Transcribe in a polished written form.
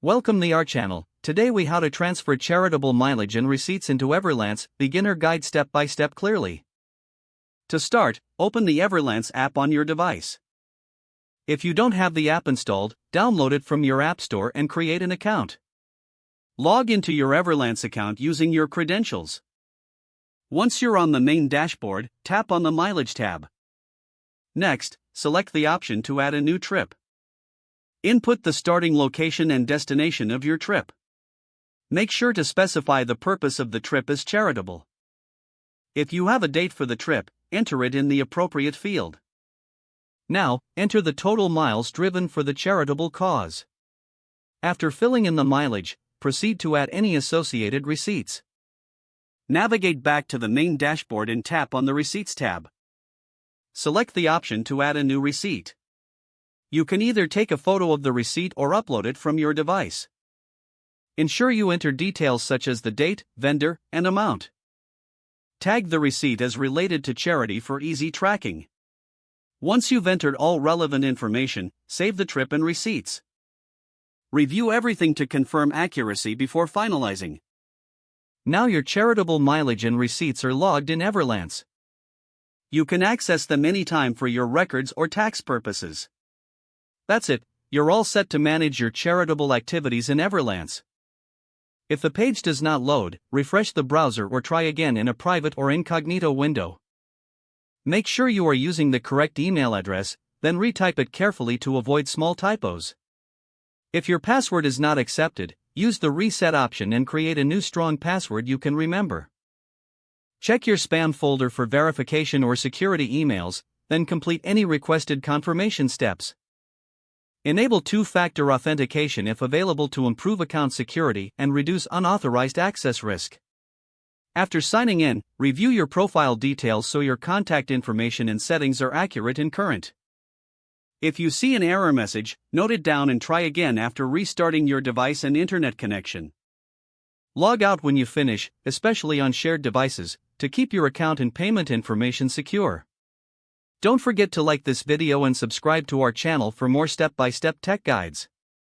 Welcome to our channel. Today we how to transfer charitable mileage and receipts into Everlance, beginner guide step by step clearly. To start, open the Everlance app on your device. If you don't have the app installed, download it from your app store and create an account. Log into your Everlance account using your credentials. Once you're on the main dashboard, tap on the Mileage tab. Next, select the option to add a new trip. Input the starting location and destination of your trip. Make sure to specify the purpose of the trip as charitable. If you have a date for the trip, enter it in the appropriate field. Now, enter the total miles driven for the charitable cause. After filling in the mileage, proceed to add any associated receipts. Navigate back to the main dashboard and tap on the Receipts tab. Select the option to add a new receipt. You can either take a photo of the receipt or upload it from your device. Ensure you enter details such as the date, vendor, and amount. Tag the receipt as related to charity for easy tracking. Once you've entered all relevant information, save the trip and receipts. Review everything to confirm accuracy before finalizing. Now your charitable mileage and receipts are logged in Everlance. You can access them anytime for your records or tax purposes. That's it, you're all set to manage your charitable activities in Everlance. If the page does not load, refresh the browser or try again in a private or incognito window. Make sure you are using the correct email address, then retype it carefully to avoid small typos. If your password is not accepted, use the reset option and create a new strong password you can remember. Check your spam folder for verification or security emails, then complete any requested confirmation steps. Enable two-factor authentication if available to improve account security and reduce unauthorized access risk. After signing in, review your profile details so your contact information and settings are accurate and current. If you see an error message, note it down and try again after restarting your device and internet connection. Log out when you finish, especially on shared devices, to keep your account and payment information secure. Don't forget to like this video and subscribe to our channel for more step-by-step tech guides.